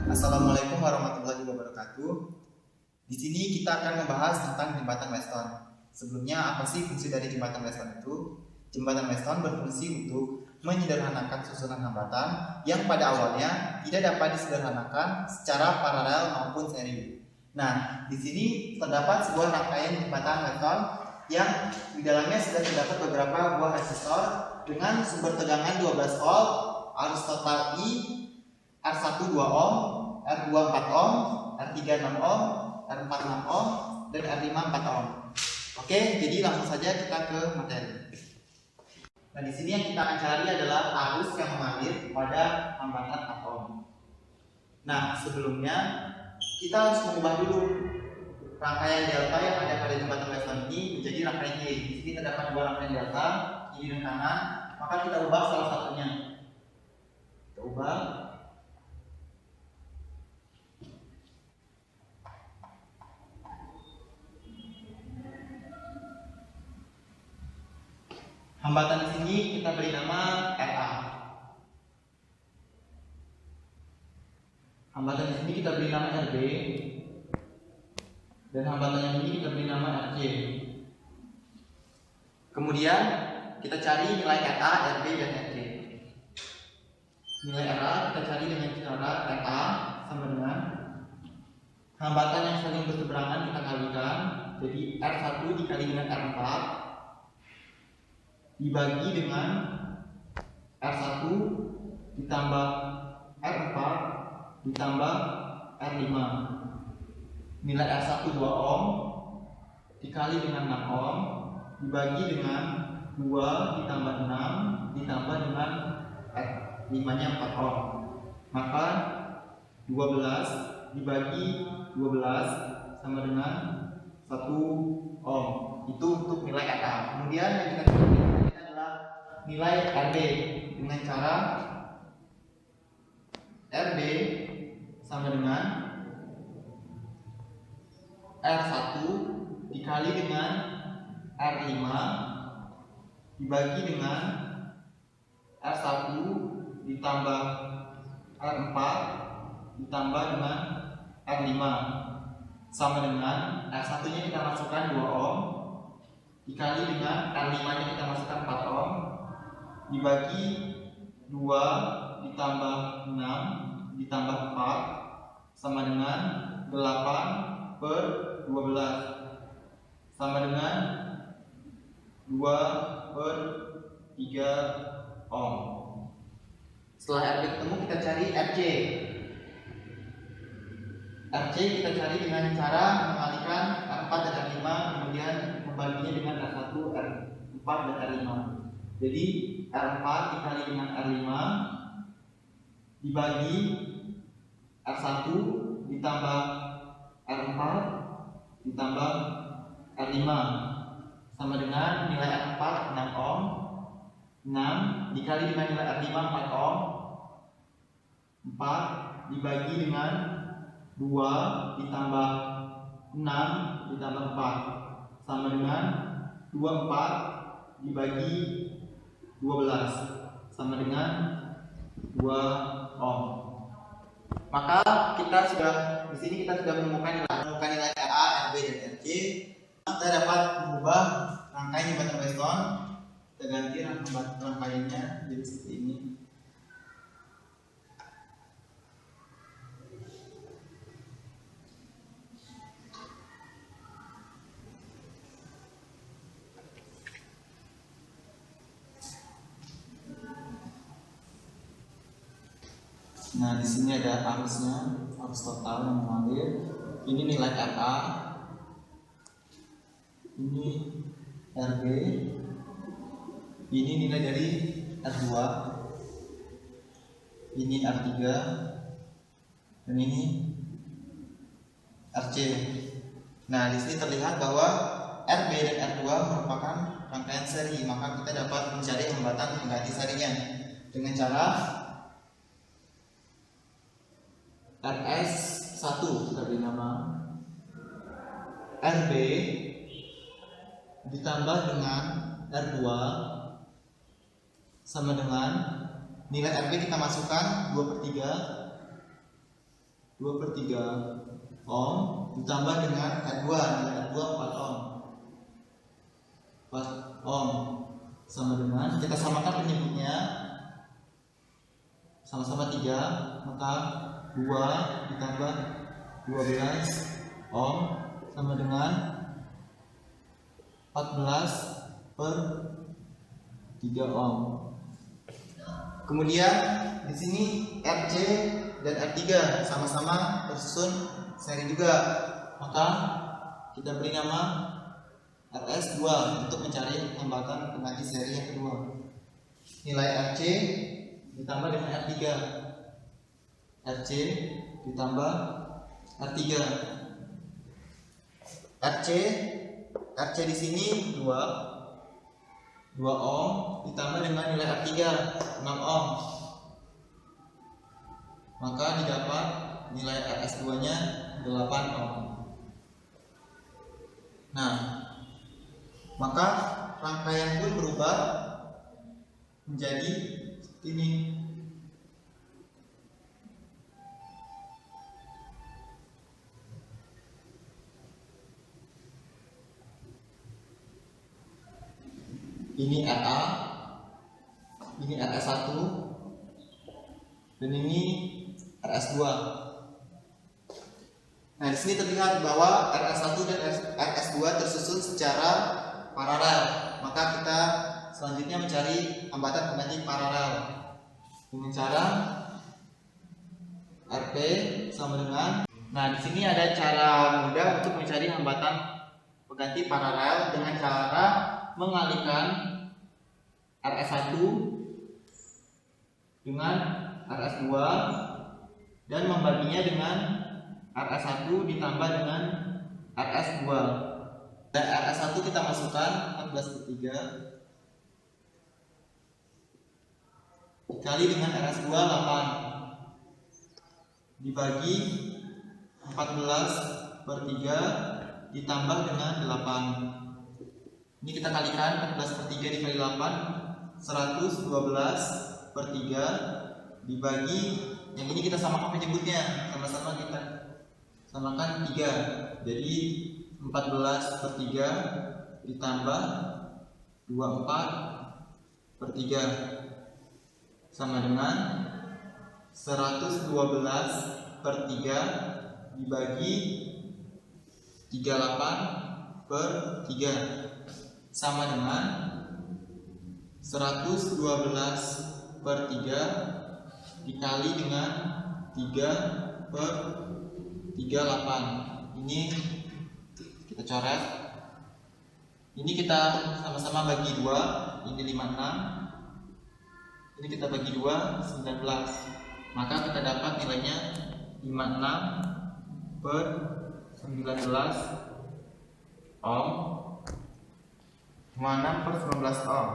Assalamualaikum warahmatullahi wabarakatuh. Di sini kita akan membahas tentang jembatan Weston. Sebelumnya, apa sih fungsi dari jembatan Weston itu? Jembatan Weston berfungsi untuk menyederhanakan susunan hambatan yang pada awalnya tidak dapat disederhanakan secara paralel maupun seri. Nah, di sini terdapat sebuah rangkaian jembatan Weston yang di dalamnya sudah terdapat beberapa buah resistor dengan sumber tegangan 12 volt, arus total I, R1 2 ohm, R2 4 ohm, R3 6 ohm, R4 6 ohm, dan R5 4 ohm. Oke, jadi langsung saja kita ke materi. Nah, di sini yang kita akan cari adalah arus yang mengalir pada hambatan 4 ohm. Nah, sebelumnya kita harus mengubah dulu rangkaian delta yang ada pada jembatan Weston ini menjadi rangkaian Y. Di sini terdapat dua rangkaian delta, kiri dan kanan, maka kita ubah salah satunya. Kita ubah. Hambatan di sini kita beri nama RA. Hambatan di sini kita beri nama RB. Dan hambatan yang ini kita beri nama RC. Kemudian kita cari nilai RA, RB, dan RC. Nilai RA kita cari dengan cara RA sama dengan hambatan yang saling berseberangan kita kalikan. Jadi R1 dikali dengan R4 dibagi dengan R1 ditambah R4 ditambah R5. Nilai R1 2 ohm dikali dengan 6 ohm dibagi dengan 2 ditambah 6 ditambah dengan R5 nya 4 ohm. Maka 12 dibagi 12 sama dengan 1 ohm. Itu untuk nilai RA. Kemudian yang kita cari adalah nilai RB dengan cara RB sama dengan R1 dikali dengan R5 dibagi dengan R1 ditambah R4 ditambah dengan R5 sama dengan R1 nya kita masukkan 2 ohm dikali dengan R5 nya kita masukkan 4 ohm dibagi 2 ditambah 6 ditambah 4 sama dengan 8 per 12 sama dengan 2 per 3 ohm. Setelah RB ketemu kita cari RC. RC kita cari dengan cara mengalihkan R4 dan R5 kemudian membaginya dengan R1, R4 dan R5. Jadi R4 dikali dengan R5 dibagi R1 ditambah R4 ditambah R5 sama dengan nilai R4 6 ohm 6 dikali dengan nilai R5 4 ohm 4 dibagi dengan 2 ditambah 6 ditambah 4 sama dengan 24 dibagi 12 sama dengan 2 ohm. Maka kita sudah di sini kita sudah menemukan nilai RA, RB dan RC. Kita dapat mengubah rangkaian jembatan Weston. Kita ganti rangkaiannya jadi seperti ini. Nah, di sini ada arusnya, arus total yang mengalir. Ini nilai RA, ini RB, ini nilai dari R2, ini R3, dan ini RC. Nah, di sini terlihat bahwa RB dan R2 merupakan rangkaian seri, maka kita dapat mencari hambatan pengganti serinya dengan cara RS1 kita beri nama RB ditambah dengan R2 sama dengan nilai RB kita masukkan 2/3 2/3 ohm ditambah dengan R2, nilai R2 4 ohm. 4 ohm sama dengan, kita samakan penyebutnya sama-sama 3, maka 2 ditambah 12 ohm sama dengan 14/3 ohm. Kemudian di sini RC dan R3 sama-sama tersusun seri juga, maka kita beri nama RS2 untuk mencari hambatan pengganti seri yang kedua. Nilai RC ditambah dengan R3, RC ditambah R3. RC di sini 2 ohm ditambah dengan nilai R3 6 ohm, maka didapat nilai RS2 nya 8 ohm. Nah, maka rangkaian pun berubah menjadi ini. Ini RA, ini RS1, dan ini RS2. Nah, di sini terlihat bahwa RS1 dan RS2 tersusun secara paralel. Maka kita selanjutnya mencari hambatan pengganti paralel dengan cara RP sama dengan. Nah, di sini ada cara mudah untuk mencari hambatan pengganti paralel dengan cara mengalihkan RS1 dengan RS2 dan membaginya dengan RS1 ditambah dengan RS2. Dan RS1 kita masukkan 14/3 dikali dengan RS2 8 dibagi 14/3 ditambah dengan 8. Ini kita kalikan 14/3 dikali 8, 112/3 dibagi, yang ini kita samakan penyebutnya, sama-sama kita samakan 3. Jadi 14/3 ditambah 24/3 sama dengan 112/3 dibagi 38/3 sama dengan 112/3 dikali dengan 3/38. Ini kita coret. Ini kita sama-sama bagi 2. Ini 56. Ini kita bagi 2, 19. Maka kita dapat nilainya 56/19 ohm. 56/19 ohm.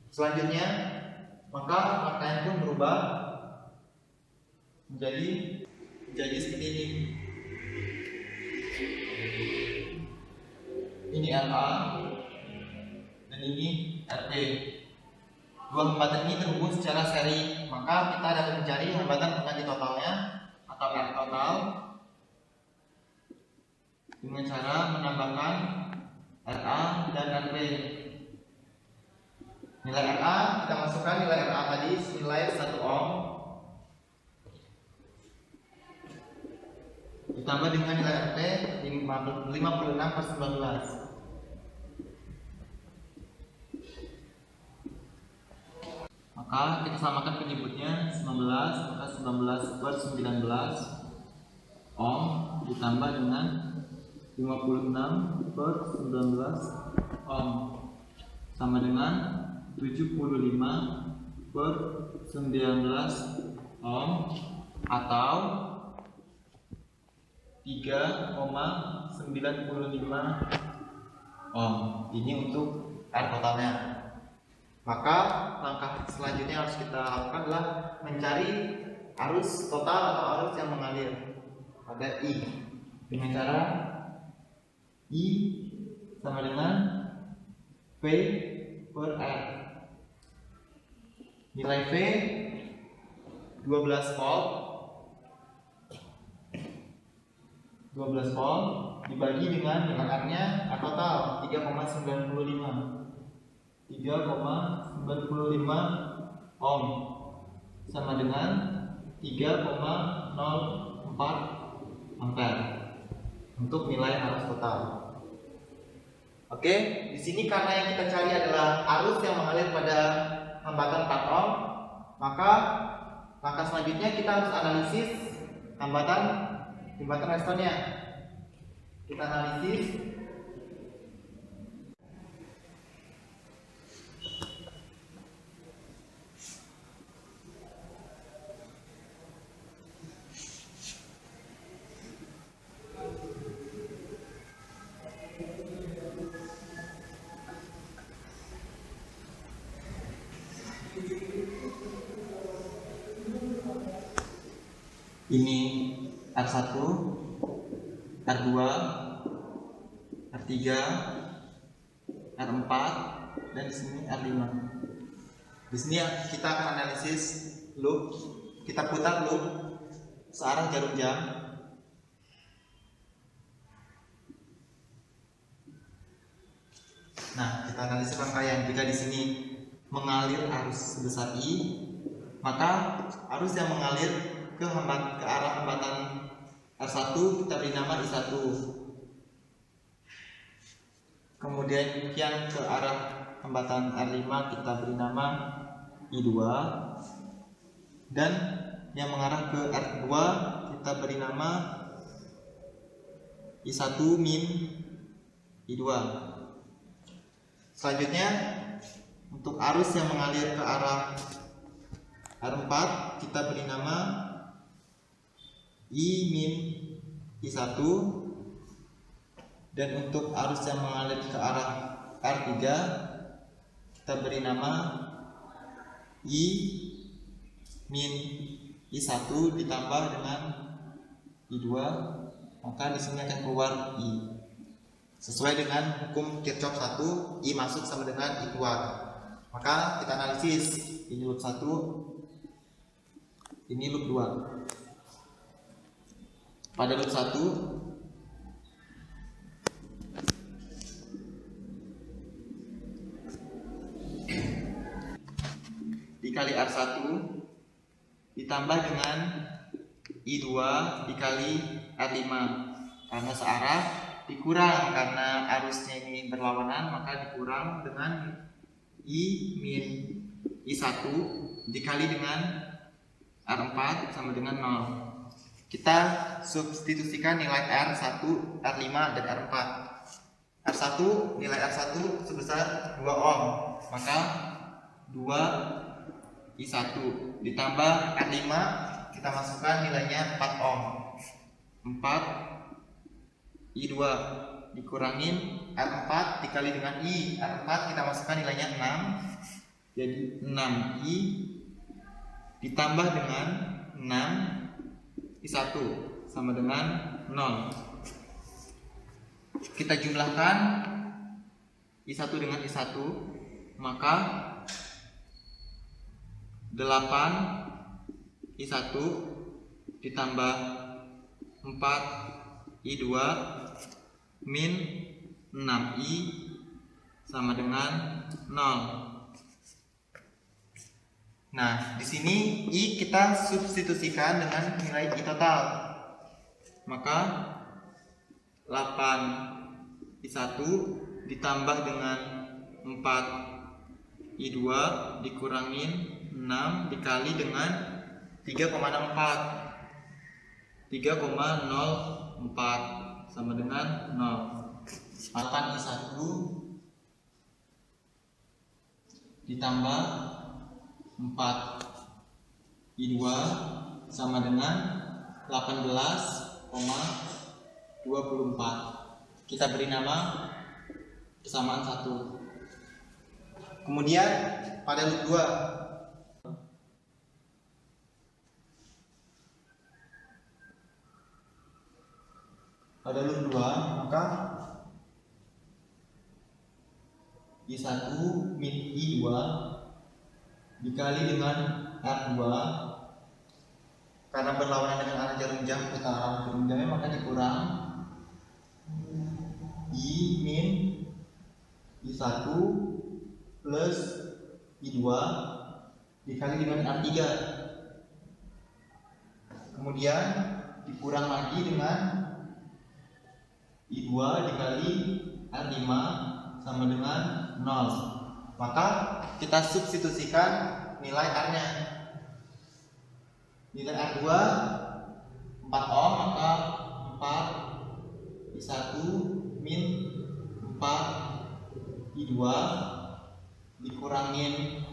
Selanjutnya, maka rangkaian pun berubah menjadi seperti ini. Ini RA dan ini RT. Dua hambatan ini terhubung secara seri, maka kita dapat mencari hambatan pengganti totalnya atau R total dengan cara menambahkan RA dan RP. Nilai RA kita masukkan nilai RA tadi senilai 1 ohm ditambah dengan nilai RP 56/19. Maka kita samakan penyebutnya 19, maka 19/19 ohm ditambah dengan 56/19 ohm sama dengan 75/19 ohm atau 3,95 ohm. Ini untuk R totalnya. Maka langkah selanjutnya harus kita lakukan adalah mencari arus total atau arus yang mengalir pada I dengan cara I sama dengan V per R. Nilai V 12 volt 12 volt dibagi dengan nilai R-nya total 3,95 ohm sama dengan 3,04 ampere untuk nilai arus total. Oke, di sini karena yang kita cari adalah arus yang mengalir pada hambatan 4 ohm, maka langkah selanjutnya kita harus analisis hambatan jembatan restonnya. Kita analisis. Ini R1, R2, R3, R4, dan di sini R5. Di sini kita akan analisis loop. Kita putar loop searah jarum jam. Nah, kita analisis rangkaian. Jika di sini mengalir arus sebesar I, maka arus yang mengalir ke arah hambatan R1 kita beri nama I1. Kemudian yang ke arah hambatan R5 kita beri nama I2. Dan yang mengarah ke R2 kita beri nama I1 min I2. Selanjutnya untuk arus yang mengalir ke arah R4 kita beri nama I min I1, dan untuk arus yang mengalir ke arah R3 kita beri nama I min I1 ditambah dengan I2, maka di sini akan keluar I. Sesuai dengan hukum Kirchhoff 1, I masuk sama dengan I keluar. Maka kita analisis, ini loop 1, ini loop 2. Pada loop 1 dikali R1 ditambah dengan I2 dikali R5, karena searah dikurang karena arusnya ini berlawanan, maka dikurang dengan I min I1 dikali dengan R4 sama dengan 0. Kita substitusikan nilai R1, R5, dan R4. R1, nilai R1 sebesar 2 ohm, maka 2 I1 ditambah R5 kita masukkan nilainya 4 ohm, 4 I2 dikurangin R4 dikali dengan I. R4 kita masukkan nilainya 6, jadi 6I ditambah dengan 6 I1 sama dengan 0. Kita jumlahkan I1 dengan I1, maka 8 I1 ditambah 4 I2 min 6I sama dengan 0. Nah, di sini I kita substitusikan dengan nilai I total. Maka 8 I1 ditambah dengan 4 I2 dikurangin 6 dikali dengan 3,04 sama dengan 0. 8 I1 ditambah 4 I2 sama dengan 18,24. Kita beri nama persamaan 1. Kemudian pada loop 2 maka I1 min I2 dikali dengan R2, karena berlawanan dengan arah jarum jam, putar arah jarum jamnya maka dikurang min I1 plus I2 dikali dengan R3. Kemudian dikurang lagi dengan I2 dikali R5 sama dengan 0. Maka kita substitusikan nilai R-nya. Nilai R2 4 ohm, maka 4 I1 min 4 I2 dikurangin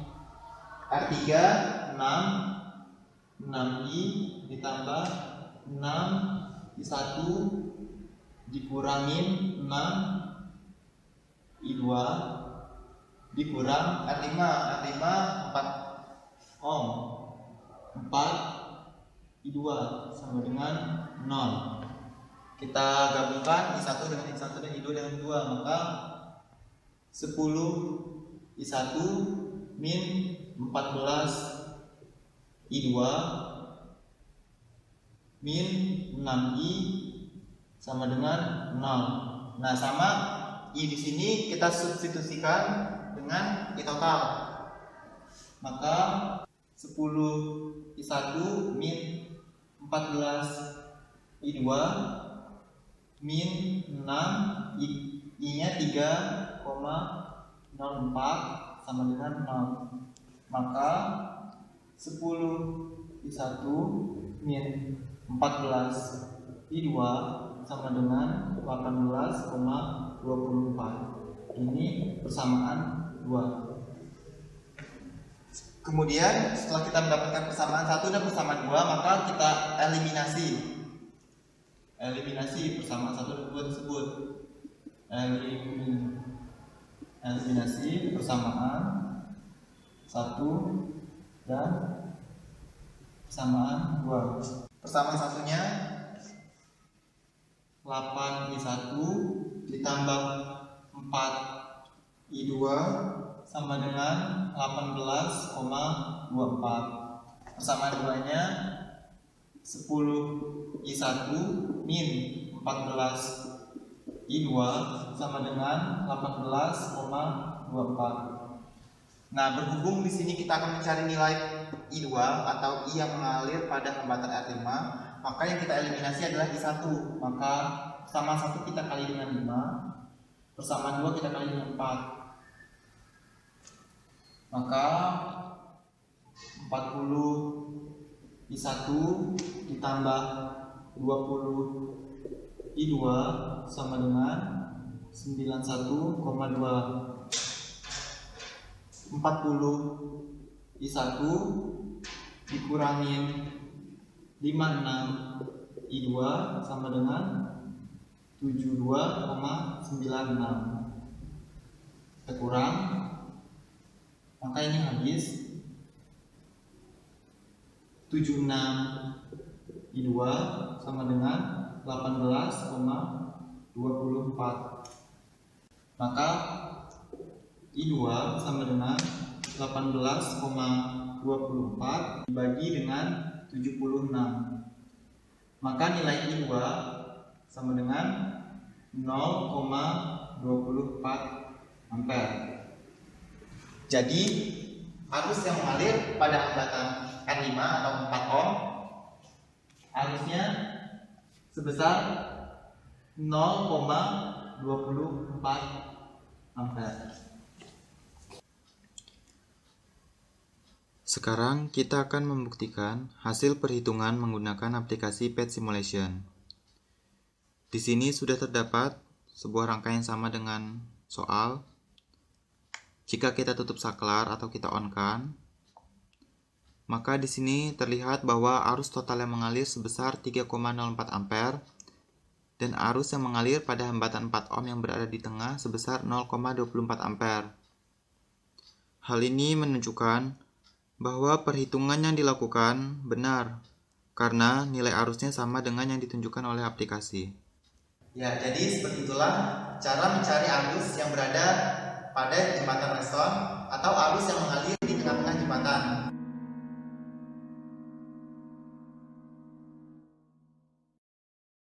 R3 6 6I ditambah 6 I1 dikurangin 6 I2 dikurang R5 4 ohm, 4 I2 sama dengan 0. Kita gabungkan I1 dengan I1 dan I2 dengan 2, maka 10 I1 min 14 I2 min 6I sama dengan 0. Nah, sama I di sini kita substitusikan dengan I total. Maka 10 I1 min 14 I2 min 6 I-nya 3,04 sama dengan 0. Maka 10 I1 min 14 I2 sama dengan 18,24. Ini persamaan 2. Kemudian setelah kita mendapatkan persamaan 1 dan persamaan 2, maka kita eliminasi persamaan 1 dan 2 tersebut. Eliminasi persamaan 1 dan persamaan 2. Persamaan satunya 8 I1 ditambah 4 I2 sama dengan 18,24. Persamaan 2-nya 10 I1 min 14 I2 sama dengan 18,24. Nah, berhubung di sini kita akan mencari nilai I2 atau I yang mengalir pada hambatan R5, maka yang kita eliminasi adalah I1. Maka persamaan 1 kita kali dengan 5, persamaan 2 kita kali dengan 4. Maka 40 I1 ditambah 20 I2 sama dengan 91,2. 40 I1 dikurangin 56 I2 sama dengan 72,96. Kita kurang, maka ini habis 76 I2 sama dengan 18,24. Maka I2 sama dengan 18,24 dibagi dengan 76. Maka nilai I2 sama dengan 0,24 ampere. Jadi arus yang mengalir pada hambatan R5 atau 4 ohm arusnya sebesar 0,24 ampere. Sekarang kita akan membuktikan hasil perhitungan menggunakan aplikasi PET Simulation. Di sini sudah terdapat sebuah rangkaian sama dengan soal. Jika kita tutup saklar atau kita on-kan, maka di sini terlihat bahwa arus total yang mengalir sebesar 3,04 ampere dan arus yang mengalir pada hambatan 4 ohm yang berada di tengah sebesar 0,24 ampere. Hal ini menunjukkan bahwa perhitungan yang dilakukan benar karena nilai arusnya sama dengan yang ditunjukkan oleh aplikasi. Ya, jadi seperti itulah cara mencari arus yang berada pada jembatan Weston atau arus yang mengalir di tengah